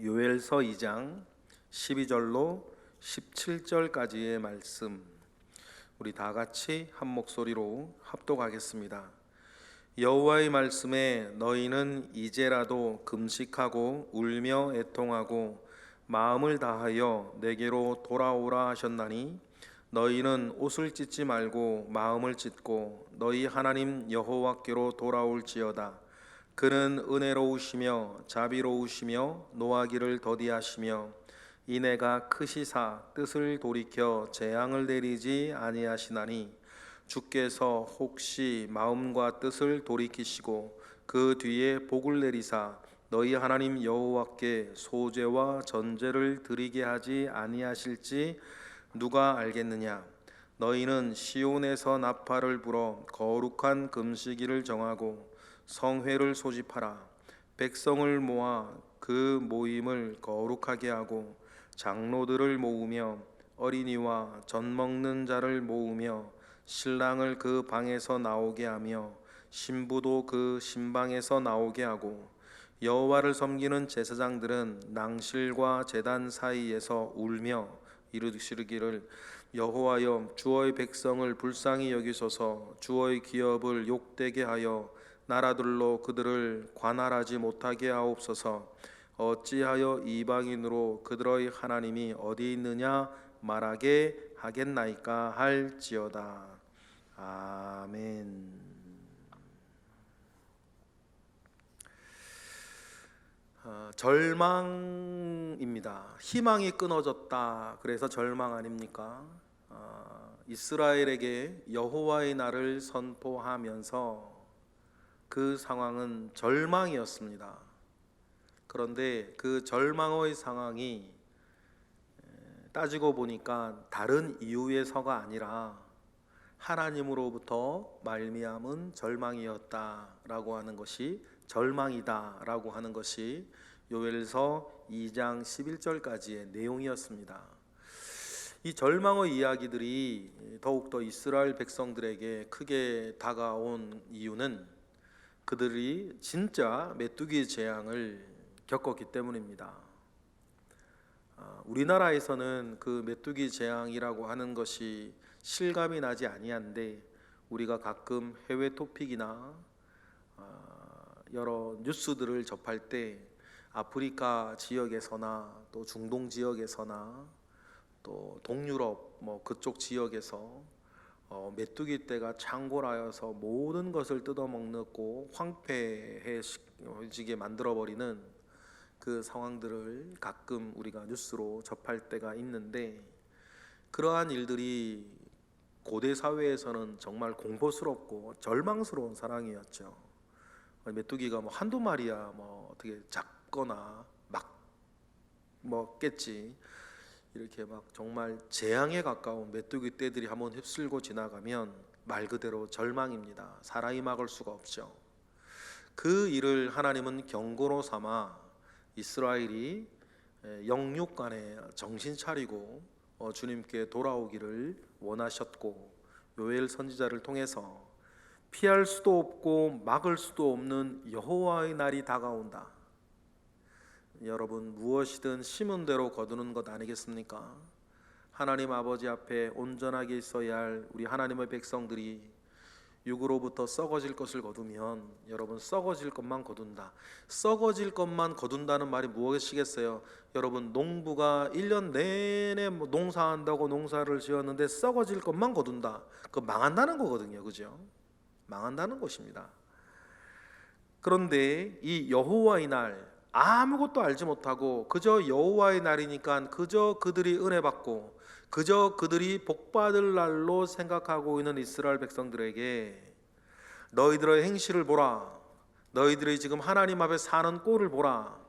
요엘서 2장 12절로 17절까지의 말씀, 우리 다 같이 한 목소리로 합독하겠습니다. 여호와의 말씀에 너희는 이제라도 금식하고 울며 애통하고 마음을 다하여 내게로 돌아오라 하셨나니, 너희는 옷을 찢지 말고 마음을 찢고 너희 하나님 여호와께로 돌아올지어다. 그는 은혜로우시며 자비로우시며 노하기를 더디하시며 이내가 크시사 뜻을 돌이켜 재앙을 내리지 아니하시나니, 주께서 혹시 마음과 뜻을 돌이키시고 그 뒤에 복을 내리사 너희 하나님 여호와께 소제와 전제를 드리게 하지 아니하실지 누가 알겠느냐? 너희는 시온에서 나팔을 불어 거룩한 금식일을 정하고 성회를 소집하라. 백성을 모아 그 모임을 거룩하게 하고 장로들을 모으며 어린이와 젖 먹는 자를 모으며 신랑을 그 방에서 나오게 하며 신부도 그 신방에서 나오게 하고, 여호와를 섬기는 제사장들은 낭실과 제단 사이에서 울며 이르시기를, 여호와여 주의 백성을 불쌍히 여기소서. 주의 기업을 욕되게 하여 나라들로 그들을 관할하지 못하게 하옵소서. 어찌하여 이방인으로 그들의 하나님이 어디 있느냐 말하게 하겠나이까 할지어다. 아멘. 절망입니다. 희망이 끊어졌다. 그래서 절망 아닙니까? 이스라엘에게 여호와의 날을 선포하면서 그 상황은 절망이었습니다. 그런데 그 절망의 상황이 따지고 보니까 다른 이유에서가 아니라 하나님으로부터 말미암은 절망이었다라고 하는 것이, 절망이다라고 하는 것이 요엘서 2장 11절까지의 내용이었습니다. 이 절망의 이야기들이 더욱더 이스라엘 백성들에게 크게 다가온 이유는 그들이 진짜 메뚜기 재앙을 겪었기 때문입니다. 우리나라에서는 그 메뚜기 재앙이라고 하는 것이 실감이 나지 아니한데, 우리가 가끔 해외 토픽이나 여러 뉴스들을 접할 때 아프리카 지역에서나 또 중동 지역에서나 또 동유럽 그쪽 지역에서 메뚜기 떼가 창궐하여서 모든 것을 뜯어먹고 황폐해지게 만들어버리는 그 상황들을 가끔 우리가 뉴스로 접할 때가 있는데, 그러한 일들이 고대 사회에서는 정말 공포스럽고 절망스러운 상황이었죠. 메뚜기가 한두 마리야 어떻게 잡거나 막 먹겠지. 이렇게 정말 재앙에 가까운 메뚜기 떼들이 한번 휩쓸고 지나가면 말 그대로 절망입니다. 사람이 막을 수가 없죠. 그 일을 하나님은 경고로 삼아 이스라엘이 영육간에 정신 차리고 주님께 돌아오기를 원하셨고, 요엘 선지자를 통해서 피할 수도 없고 막을 수도 없는 여호와의 날이 다가온다. 여러분, 무엇이든 심은 대로 거두는 것 아니겠습니까? 하나님 아버지 앞에 온전하게 있어야 할 우리 하나님의 백성들이 육으로부터 썩어질 것을 거두면, 여러분, 썩어질 것만 거둔다. 썩어질 것만 거둔다는 말이 무엇이겠어요? 여러분, 농부가 1년 내내 농사한다고 농사를 지었는데 썩어질 것만 거둔다. 그거 망한다는 거거든요. 그죠? 망한다는 것입니다. 그런데 이 여호와의 날, 아무것도 알지 못하고 그저 여호와의 날이니까 그저 그들이 은혜 받고 그저 그들이 복 받을 날로 생각하고 있는 이스라엘 백성들에게, 너희들의 행실을 보라, 너희들이 지금 하나님 앞에 사는 꼴을 보라,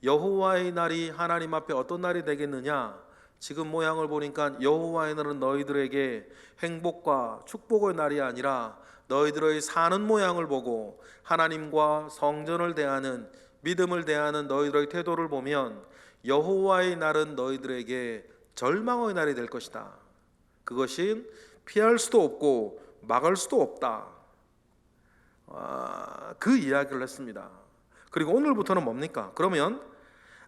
여호와의 날이 하나님 앞에 어떤 날이 되겠느냐, 지금 모양을 보니까 여호와의 날은 너희들에게 행복과 축복의 날이 아니라 너희들의 사는 모양을 보고 하나님과 성전을 대하는, 믿음을 대하는 너희들의 태도를 보면 여호와의 날은 너희들에게 절망의 날이 될 것이다. 그것은 피할 수도 없고 막을 수도 없다. 그 이야기를 했습니다. 그리고 오늘부터는 뭡니까? 그러면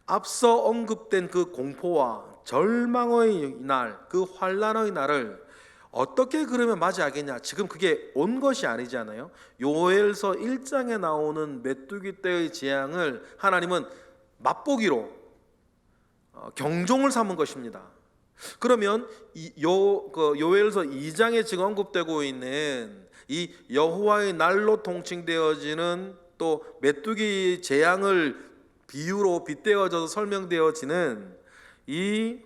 앞서 언급된 그 공포와 절망의 날, 그 환난의 날을 어떻게 그러면 맞이하겠냐? 지금 그게 온 것이 아니잖아요. 요엘서 1장에 나오는 메뚜기 떼의 재앙을 하나님은 맛보기로 경종을 삼은 것입니다. 그러면 요엘서 2장에 지금 언급되고 있는 이 여호와의 날로 통칭되어지는 또 메뚜기 재앙을 비유로 빗대어져서 설명되어지는 이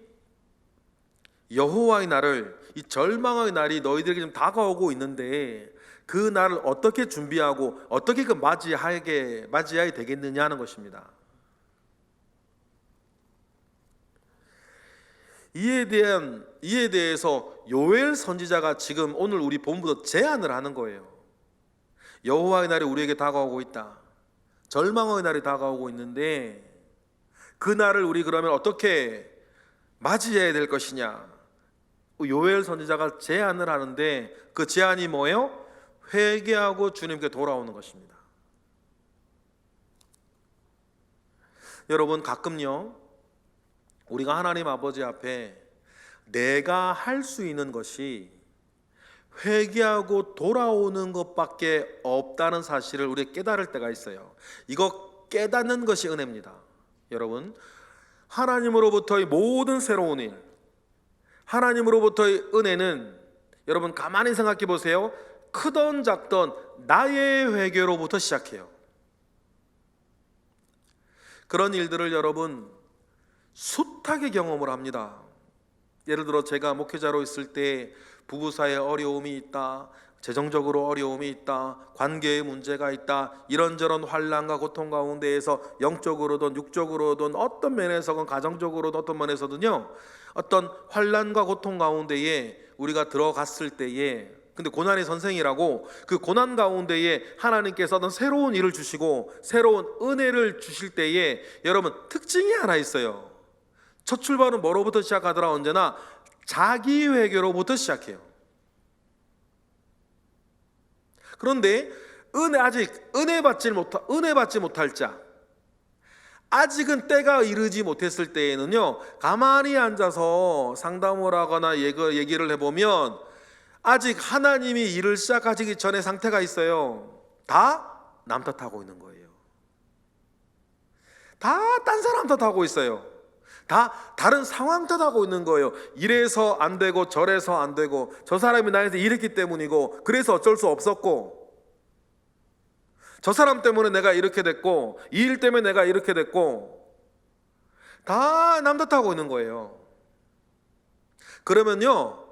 여호와의 날을, 이 절망의 날이 너희들에게 좀 다가오고 있는데 그 날을 어떻게 준비하고 어떻게 그 맞이해야 되겠느냐 하는 것입니다. 이에 대해서 요엘 선지자가 지금 오늘 우리 본문부터 제안을 하는 거예요. 여호와의 날이 우리에게 다가오고 있다. 절망의 날이 다가오고 있는데 그 날을 우리 그러면 어떻게 맞이해야 될 것이냐? 요엘 선지자가 제안을 하는데 그 제안이 뭐예요? 회개하고 주님께 돌아오는 것입니다. 여러분, 가끔요 우리가 하나님 아버지 앞에 내가 할 수 있는 것이 회개하고 돌아오는 것밖에 없다는 사실을 우리가 깨달을 때가 있어요. 이거 깨닫는 것이 은혜입니다. 여러분, 하나님으로부터의 모든 새로운 일, 하나님으로부터의 은혜는 여러분 가만히 생각해 보세요. 크던 작던 나의 회개로부터 시작해요. 그런 일들을 여러분 숱하게 경험을 합니다. 예를 들어 제가 목회자로 있을 때 부부 사이에 어려움이 있다, 재정적으로 어려움이 있다, 관계에 문제가 있다, 이런저런 환난과 고통 가운데에서 영적으로든 육적으로든 어떤 면에서든 가정적으로든 어떤 면에서든요 어떤 환난과 고통 가운데에 우리가 들어갔을 때에, 근데 고난의 선생이라고 그 고난 가운데에 하나님께서 어떤 새로운 일을 주시고 새로운 은혜를 주실 때에 여러분 특징이 하나 있어요. 첫 출발은 뭐로부터 시작하더라? 언제나 자기 회개로부터 시작해요. 그런데 아직 은혜 받지 못할 자, 아직은 때가 이르지 못했을 때에는요 가만히 앉아서 상담을 하거나 얘기를 해보면 아직 하나님이 일을 시작하시기 전에 상태가 있어요. 다 남 탓하고 있는 거예요. 다 딴 사람 탓하고 있어요. 다 다른 상황 탓하고 있는 거예요. 이래서 안 되고 저래서 안 되고 저 사람이 나한테 이랬기 때문이고 그래서 어쩔 수 없었고 저 사람 때문에 내가 이렇게 됐고 이 일 때문에 내가 이렇게 됐고 다 남 탓하고 있는 거예요. 그러면요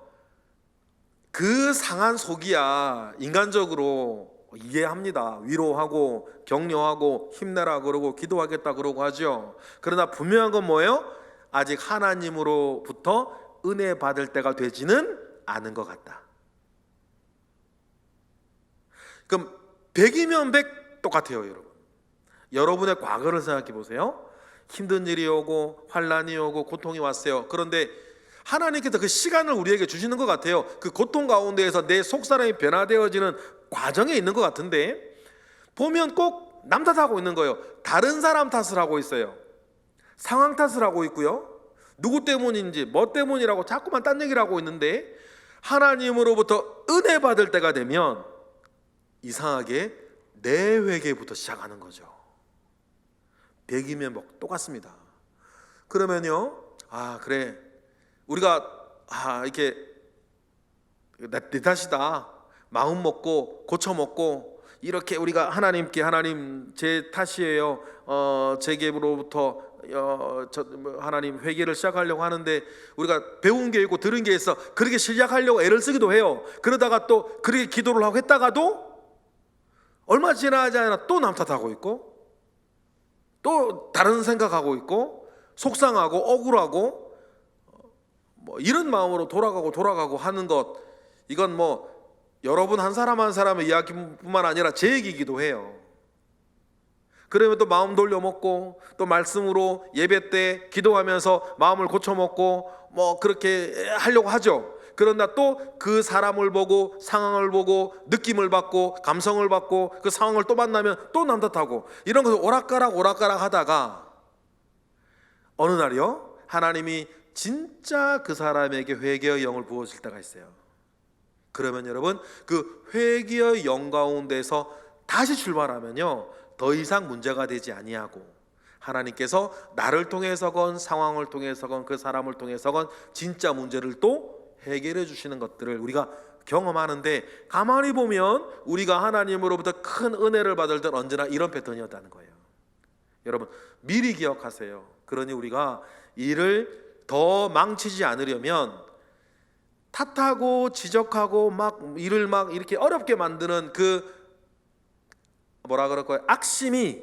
그 상한 속이야 인간적으로 이해합니다. 위로하고 격려하고 힘내라 그러고 기도하겠다 그러고 하죠. 그러나 분명한 건 뭐예요? 아직 하나님으로부터 은혜 받을 때가 되지는 않은 것 같다. 그럼 100이면 100 똑같아요. 여러분, 여러분의 과거를 생각해 보세요. 힘든 일이 오고 환난이 오고 고통이 왔어요. 그런데 하나님께서 그 시간을 우리에게 주시는 것 같아요. 그 고통 가운데에서 내 속사람이 변화되어지는 과정에 있는 것 같은데 보면 꼭 남 탓하고 있는 거예요. 다른 사람 탓을 하고 있어요. 상황 탓을 하고 있고요. 누구 때문인지 뭐 때문이라고 자꾸만 딴 얘기를 하고 있는데 하나님으로부터 은혜 받을 때가 되면 이상하게 내 회개부터 시작하는 거죠. 100이면 뭐 똑같습니다. 그러면요 그래 우리가 이렇게 내 탓이다 마음 먹고 고쳐 먹고 이렇게 우리가 하나님께 하나님 제 탓이에요. 제게로부터 하나님 회개를 시작하려고 하는데 우리가 배운 게 있고 들은 게 있어 그렇게 시작하려고 애를 쓰기도 해요. 그러다가 또 그렇게 기도를 하고 했다가도 얼마 지나지 않아 또 남 탓하고 있고 또 다른 생각하고 있고 속상하고 억울하고 뭐 이런 마음으로 돌아가고 하는 것, 이건 뭐 여러분 한 사람 한 사람의 이야기뿐만 아니라 제 얘기이기도 해요. 그러면 또 마음 돌려먹고 또 말씀으로 예배 때 기도하면서 마음을 고쳐먹고 뭐 그렇게 하려고 하죠. 그러나 또 그 사람을 보고 상황을 보고 느낌을 받고 감성을 받고 그 상황을 또 만나면 또 남 탓하고 이런 것을 오락가락 하다가 어느 날이요, 하나님이 진짜 그 사람에게 회개의 영을 부어줄 때가 있어요. 그러면 여러분, 그 회개의 영 가운데서 다시 출발하면요, 더 이상 문제가 되지 아니하고 하나님께서 나를 통해서건 상황을 통해서건 그 사람을 통해서건 진짜 문제를 또 해결해 주시는 것들을 우리가 경험하는데, 가만히 보면 우리가 하나님으로부터 큰 은혜를 받을 때 언제나 이런 패턴이었다는 거예요. 여러분, 미리 기억하세요. 그러니 우리가 일을 더 망치지 않으려면 탓하고 지적하고 막 일을 막 이렇게 어렵게 만드는 그 뭐라 그럴까요? 악심이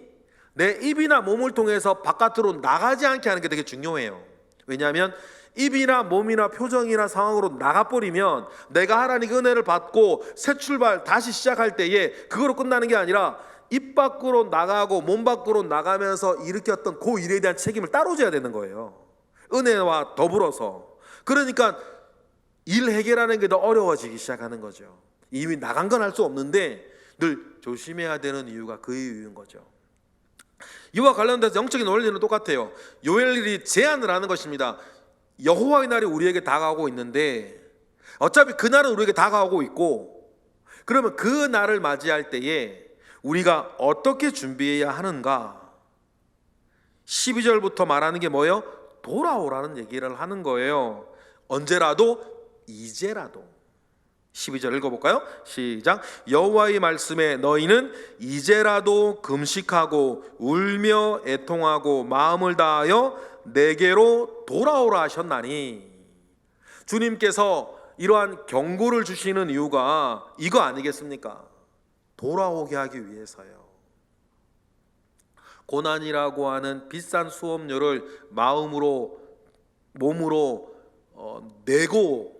내 입이나 몸을 통해서 바깥으로 나가지 않게 하는 게 되게 중요해요. 왜냐하면 입이나 몸이나 표정이나 상황으로 나가버리면 내가 하나님의 은혜를 받고 새 출발 다시 시작할 때에 그거로 끝나는 게 아니라 입 밖으로 나가고 몸 밖으로 나가면서 일으켰던 그 일에 대한 책임을 따로 져야 되는 거예요. 은혜와 더불어서. 그러니까 일 해결하는 게 더 어려워지기 시작하는 거죠. 이미 나간 건 할 수 없는데 늘 조심해야 되는 이유가 그 이유인 거죠. 이와 관련돼서 영적인 원리는 똑같아요. 요엘이 제안을 하는 것입니다. 여호와의 날이 우리에게 다가오고 있는데 어차피 그 날은 우리에게 다가오고 있고, 그러면 그 날을 맞이할 때에 우리가 어떻게 준비해야 하는가? 12절부터 말하는 게 뭐예요? 돌아오라는 얘기를 하는 거예요. 언제라도, 이제라도. 12절 읽어볼까요? 시작. 여호와의 말씀에 너희는 이제라도 금식하고 울며 애통하고 마음을 다하여 내게로 돌아오라 하셨나니. 주님께서 이러한 경고를 주시는 이유가 이거 아니겠습니까? 돌아오게 하기 위해서요. 고난이라고 하는 비싼 수업료를 마음으로 몸으로 내고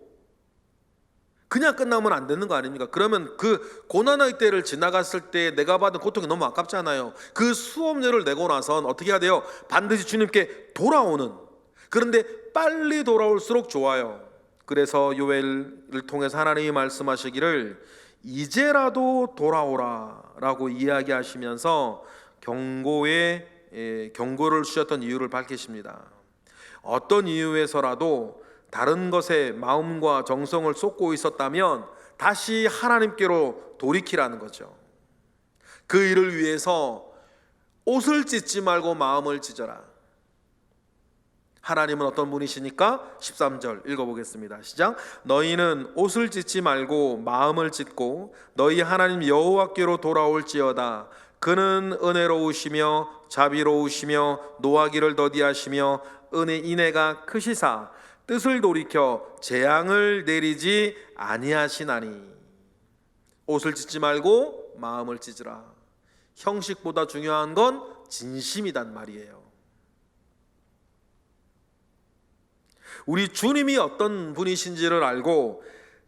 그냥 끝나면 안 되는 거 아닙니까? 그러면 그 고난의 때를 지나갔을 때 내가 받은 고통이 너무 아깝잖아요. 그 수업료를 내고 나선 어떻게 해야 돼요? 반드시 주님께 돌아오는. 그런데 빨리 돌아올수록 좋아요. 그래서 요엘을 통해서 하나님이 말씀하시기를 이제라도 돌아오라 라고 이야기하시면서 경고를 주셨던 이유를 밝히십니다. 어떤 이유에서라도 다른 것에 마음과 정성을 쏟고 있었다면 다시 하나님께로 돌이키라는 거죠. 그 일을 위해서 옷을 찢지 말고 마음을 찢어라. 하나님은 어떤 분이시니까? 13절 읽어보겠습니다. 시작. 너희는 옷을 찢지 말고 마음을 찢고 너희 하나님 여호와께로 돌아올지어다. 그는 은혜로우시며 자비로우시며 노하기를 더디하시며 인애가 크시사 뜻을 돌이켜 재앙을 내리지 아니하시나니. 옷을 찢지 말고 마음을 찢으라. 형식보다 중요한 건 진심이란 말이에요. 우리 주님이 어떤 분이신지를 알고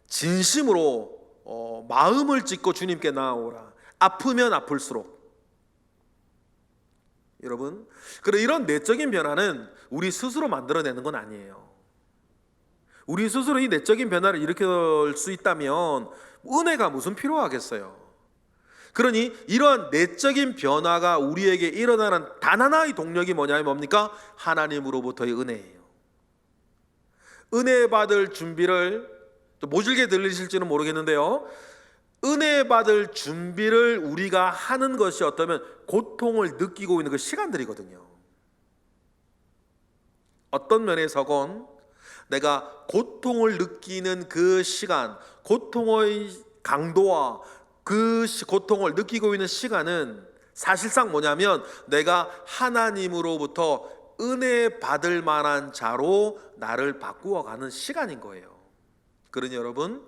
진심으로 마음을 찢고 주님께 나아오라. 아프면 아플수록. 여러분, 그래 이런 내적인 변화는 우리 스스로 만들어내는 건 아니에요. 우리 스스로 이 내적인 변화를 일으킬 수 있다면 은혜가 무슨 필요하겠어요. 그러니 이러한 내적인 변화가 우리에게 일어나는 단 하나의 동력이 뭐냐면 뭡니까? 하나님으로부터의 은혜예요. 은혜 받을 준비를, 또 모질게 들리실지는 모르겠는데요, 은혜 받을 준비를 우리가 하는 것이 어떠면 고통을 느끼고 있는 그 시간들이거든요. 어떤 면에서건 내가 고통을 느끼는 그 시간, 고통의 강도와 그 고통을 느끼고 있는 시간은 사실상 뭐냐면 내가 하나님으로부터 은혜 받을 만한 자로 나를 바꾸어가는 시간인 거예요. 그러니 여러분,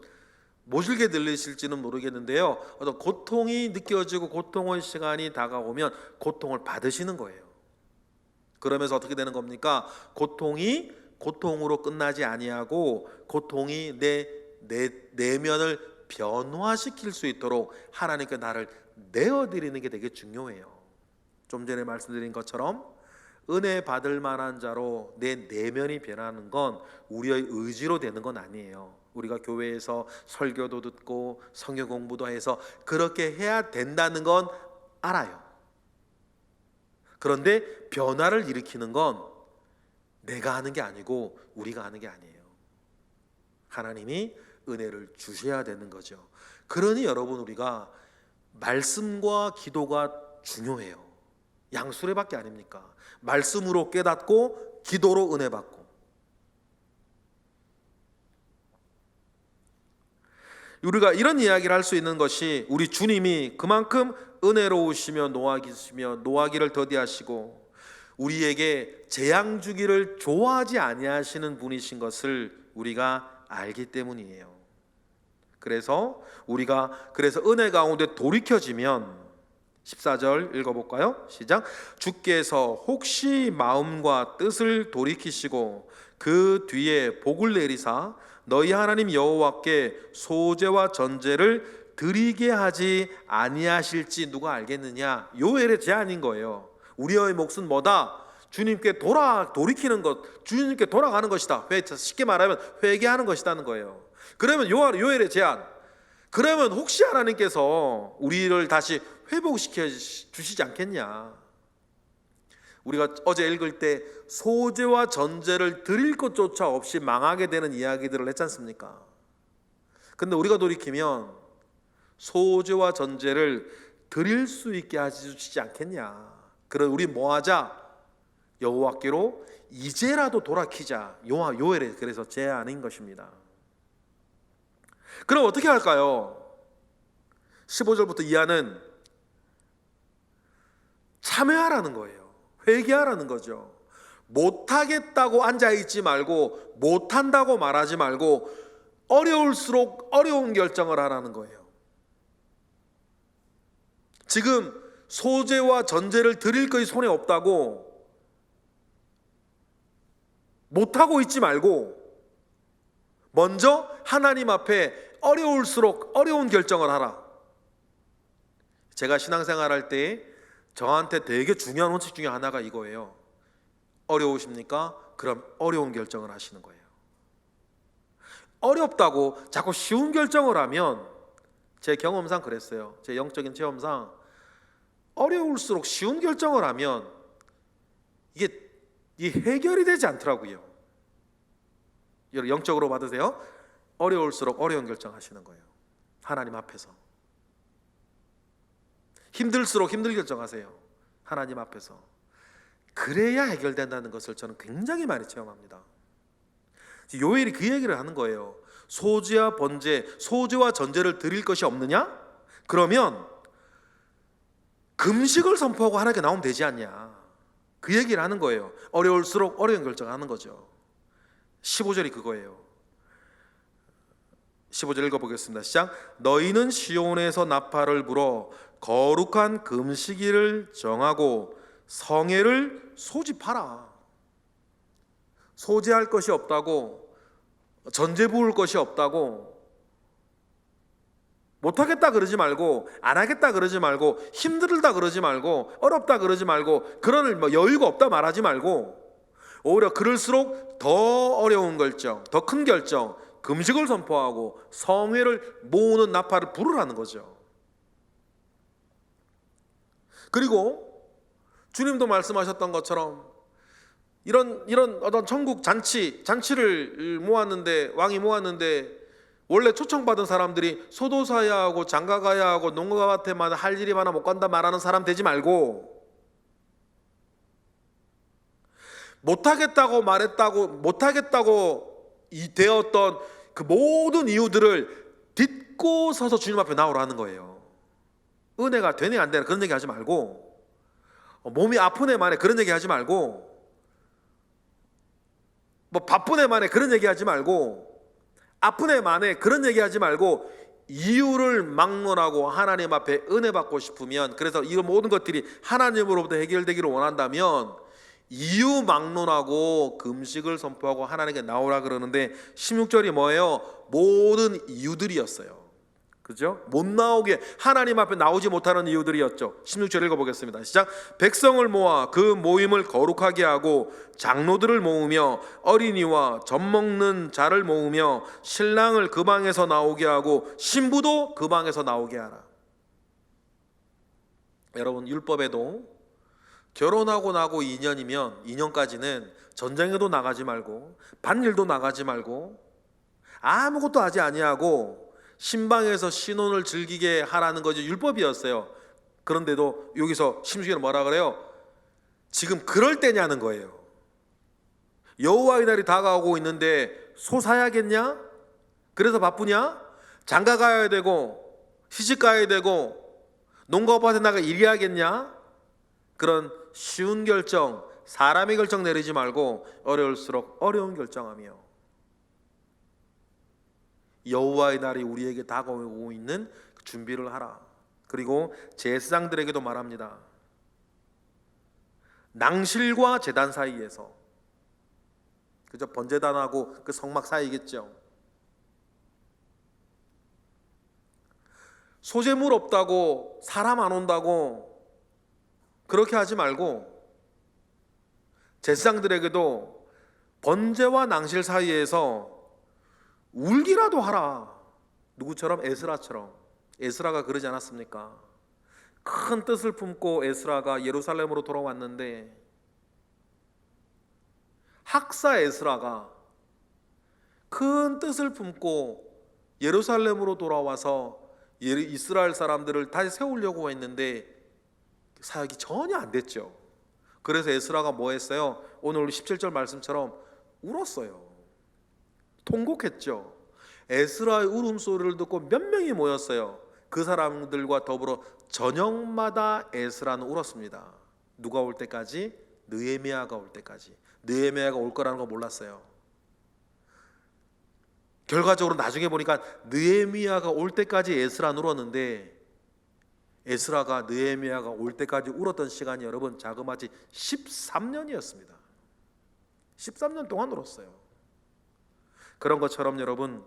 모질게 들리실지는 모르겠는데요, 어떤 고통이 느껴지고 고통의 시간이 다가오면 고통을 받으시는 거예요. 그러면서 어떻게 되는 겁니까? 고통이 고통으로 끝나지 아니하고 고통이 내 내면을 변화시킬 수 있도록 하나님께 나를 내어드리는 게 되게 중요해요. 좀 전에 말씀드린 것처럼 은혜 받을 만한 자로 내 내면이 변하는 건 우리의 의지로 되는 건 아니에요. 우리가 교회에서 설교도 듣고 성경 공부도 해서 그렇게 해야 된다는 건 알아요. 그런데 변화를 일으키는 건 내가 하는 게 아니고 우리가 하는 게 아니에요. 하나님이 은혜를 주셔야 되는 거죠. 그러니 여러분, 우리가 말씀과 기도가 중요해요. 양수레밖에 아닙니까? 말씀으로 깨닫고 기도로 은혜 받고. 우리가 이런 이야기를 할 수 있는 것이 우리 주님이 그만큼 은혜로우시며 노하기시며 노하기를 더디하시고 우리에게 재앙 주기를 좋아하지 아니하시는 분이신 것을 우리가 알기 때문이에요. 그래서 우리가 은혜 가운데 돌이켜지면 14절 읽어볼까요? 시작. 주께서 혹시 마음과 뜻을 돌이키시고 그 뒤에 복을 내리사 너희 하나님 여호와께 소제와 전제를 드리게 하지 아니하실지 누가 알겠느냐? 요엘의 제안인 거예요. 우리의 몫은 뭐다? 주님께 돌이키는 것, 주님께 돌아가는 것이다. 쉽게 말하면 회개하는 것이라는 거예요. 그러면 요엘의 제안, 그러면 혹시 하나님께서 우리를 다시 회복시켜 주시지 않겠냐? 우리가 어제 읽을 때 소제와 전제를 드릴 것조차 없이 망하게 되는 이야기들을 했지 않습니까? 근데 우리가 돌이키면 소제와 전제를 드릴 수 있게 해주시지 않겠냐? 그럼 우리 뭐하자? 여호와께로 이제라도 돌아키자. 요엘의 그래서 제안인 것입니다. 그럼 어떻게 할까요? 15절부터 이하는 참여하라는 거예요. 회개하라는 거죠. 못하겠다고 앉아있지 말고 못한다고 말하지 말고 어려울수록 어려운 결정을 하라는 거예요. 지금 소제와 전제를 드릴 것이 손에 없다고 못하고 있지 말고 먼저 하나님 앞에 어려울수록 어려운 결정을 하라. 제가 신앙생활할 때 저한테 되게 중요한 원칙 중에 하나가 이거예요. 어려우십니까? 그럼 어려운 결정을 하시는 거예요. 어렵다고 자꾸 쉬운 결정을 하면, 제 경험상 그랬어요. 제 영적인 체험상 어려울수록 쉬운 결정을 하면 이게 해결이 되지 않더라고요. 영적으로 받으세요. 어려울수록 어려운 결정하시는 거예요. 하나님 앞에서. 힘들수록 힘들 결정하세요. 하나님 앞에서. 그래야 해결된다는 것을 저는 굉장히 많이 체험합니다. 요엘이 그 얘기를 하는 거예요. 소제와 전제를 드릴 것이 없느냐? 그러면 금식을 선포하고 하나님께 나오면 되지 않냐? 그 얘기를 하는 거예요. 어려울수록 어려운 결정하는 거죠. 15절이 그거예요. 15절 읽어보겠습니다. 시작. 너희는 시온에서 나팔을 불어 거룩한 금식일을 정하고 성회를 소집하라. 소제할 것이 없다고, 전제 부을 것이 없다고, 못하겠다 그러지 말고, 안 하겠다 그러지 말고, 힘들다 그러지 말고, 어렵다 그러지 말고, 그런 여유가 없다 말하지 말고, 오히려 그럴수록 더 어려운 결정, 더 큰 결정, 금식을 선포하고 성회를 모으는 나팔을 부르라는 거죠. 그리고 주님도 말씀하셨던 것처럼 이런 어떤 천국 잔치를 모았는데, 왕이 모았는데 원래 초청받은 사람들이 소도사야 하고 장가가야 하고 농가밭에만 할 일이 많아 못 간다 말하는 사람 되지 말고, 못하겠다고 말했다고, 못하겠다고 되었던 그 모든 이유들을 딛고 서서 주님 앞에 나오라는 거예요. 은혜가 되네 안 되네 그런 얘기 하지 말고, 몸이 아픈 애 만에 그런 얘기 하지 말고, 바쁜 애 만에 그런 얘기 하지 말고, 아픈 애 만에 그런 얘기 하지 말고, 이유를 막론하고 하나님 앞에 은혜 받고 싶으면, 그래서 이 모든 것들이 하나님으로부터 해결되기를 원한다면 이유 막론하고 금식을 선포하고 하나님께 나오라 그러는데 16절이 뭐예요? 모든 이유들이었어요. 그죠? 못 나오게, 하나님 앞에 나오지 못하는 이유들이었죠. 16절 읽어보겠습니다. 시작. 백성을 모아 그 모임을 거룩하게 하고 장로들을 모으며 어린이와 젖 먹는 자를 모으며 신랑을 그 방에서 나오게 하고 신부도 그 방에서 나오게 하라. 여러분, 율법에도 결혼하고 나고 2년이면 2년까지는 전쟁에도 나가지 말고 밭일도 나가지 말고 아무것도 하지 아니하고 신방에서 신혼을 즐기게 하라는 것이 율법이었어요. 그런데도 여기서 심수기는 뭐라 그래요? 지금 그럴 때냐는 거예요. 여호와의 날이 다가오고 있는데 소 사야겠냐? 그래서 바쁘냐? 장가 가야 되고 시집 가야 되고 농가밭에 나가 일해야겠냐? 그런 쉬운 결정, 사람의 결정 내리지 말고 어려울수록 어려운 결정하며 여호와의 날이 우리에게 다가오고 있는 준비를 하라. 그리고 제사장들에게도 말합니다. 낭실과 제단 사이에서, 그죠? 번제단하고 그 성막 사이겠죠. 소재물 없다고 사람 안 온다고 그렇게 하지 말고 제사장들에게도 번제와 낭실 사이에서 울기라도 하라. 누구처럼? 에스라처럼. 에스라가 그러지 않았습니까? 큰 뜻을 품고 에스라가 예루살렘으로 돌아왔는데 학사 에스라가 큰 뜻을 품고 예루살렘으로 돌아와서 이스라엘 사람들을 다시 세우려고 했는데 사역이 전혀 안 됐죠. 그래서 에스라가 뭐 했어요? 오늘 17절 말씀처럼 울었어요. 통곡했죠. 에스라의 울음소리를 듣고 몇 명이 모였어요. 그 사람들과 더불어 저녁마다 에스라는 울었습니다. 누가 올 때까지? 느헤미야가 올 때까지. 느헤미야가 올 거라는 거 몰랐어요. 결과적으로 나중에 보니까 느헤미야가 올 때까지 에스라는 울었는데 에스라가 느헤미야가 올 때까지 울었던 시간이 여러분 자그마치 13년이었습니다. 13년 동안 울었어요. 그런 것처럼 여러분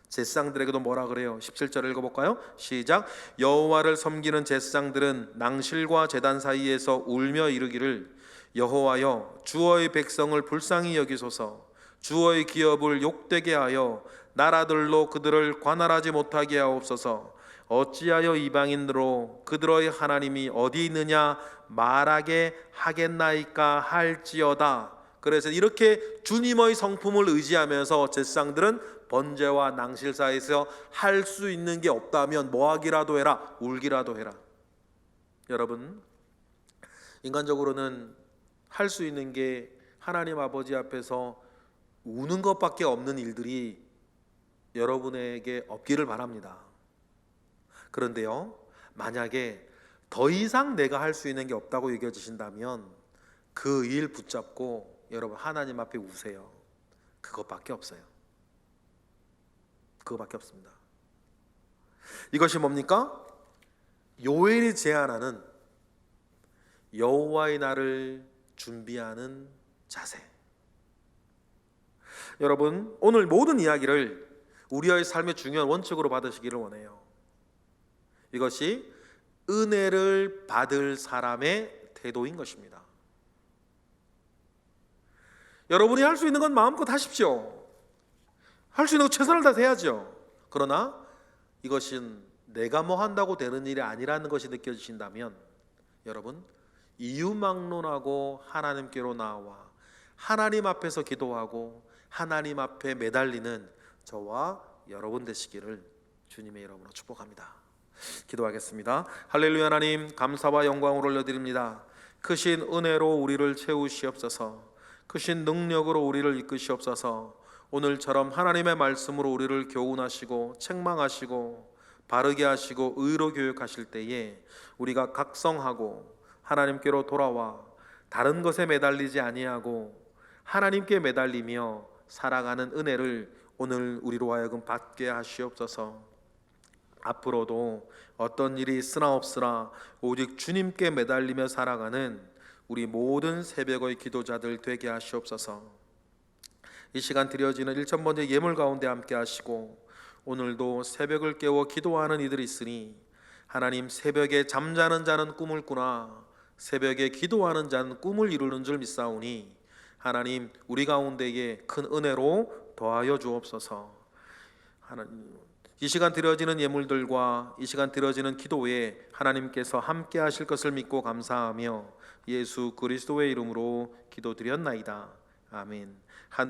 제사장들에게도 뭐라 그래요? 17절 읽어볼까요? 시작. 여호와를 섬기는 제사장들은 낭실과 제단 사이에서 울며 이르기를 여호와여 주의 백성을 불쌍히 여기소서 주의 기업을 욕되게 하여 나라들로 그들을 관할하지 못하게 하옵소서 어찌하여 이방인으로 그들의 하나님이 어디 있느냐 말하게 하겠나이까 할지어다. 그래서 이렇게 주님의 성품을 의지하면서 제사장들은 번제와 낭실 사이에서 할 수 있는 게 없다면 뭐 하기라도 해라, 울기라도 해라. 여러분 인간적으로는 할 수 있는 게 하나님 아버지 앞에서 우는 것밖에 없는 일들이 여러분에게 없기를 바랍니다. 그런데요, 만약에 더 이상 내가 할 수 있는 게 없다고 여겨지신다면 그 일 붙잡고 여러분 하나님 앞에 우세요. 그것밖에 없어요. 그것밖에 없습니다. 이것이 뭡니까? 요엘이 제안하는 여호와의 날을 준비하는 자세. 여러분 오늘 모든 이야기를 우리의 삶의 중요한 원칙으로 받으시기를 원해요. 이것이 은혜를 받을 사람의 태도인 것입니다. 여러분이 할 수 있는 건 마음껏 하십시오. 할 수 있는 거 최선을 다해서 해야죠. 그러나 이것은 내가 뭐 한다고 되는 일이 아니라는 것이 느껴지신다면 여러분 이유막론하고 하나님께로 나와 하나님 앞에서 기도하고 하나님 앞에 매달리는 저와 여러분 되시기를 주님의 이름으로 축복합니다. 기도하겠습니다. 할렐루야. 하나님 감사와 영광을 올려드립니다. 크신 은혜로 우리를 채우시옵소서. 크신 능력으로 우리를 이끄시옵소서. 오늘처럼 하나님의 말씀으로 우리를 교훈하시고 책망하시고 바르게 하시고 의로 교육하실 때에 우리가 각성하고 하나님께로 돌아와 다른 것에 매달리지 아니하고 하나님께 매달리며 살아가는 은혜를 오늘 우리로 하여금 받게 하시옵소서. 앞으로도 어떤 일이 있으나 없으나 오직 주님께 매달리며 살아가는 우리 모든 새벽의 기도자들 되게 하시옵소서. 이 시간 드려지는 1000번째 예물 가운데 함께 하시고 오늘도 새벽을 깨워 기도하는 이들이 있으니 하나님 새벽에 잠자는 자는 꿈을 꾸나 새벽에 기도하는 자는 꿈을 이루는 줄 믿사오니 하나님 우리 가운데에 큰 은혜로 더하여 주옵소서. 하나님 이 시간 드려지는 예물들과 이 시간 드려지는 기도에 하나님께서 함께 하실 것을 믿고 감사하며 예수 그리스도의 이름으로 기도드렸나이다. 아멘.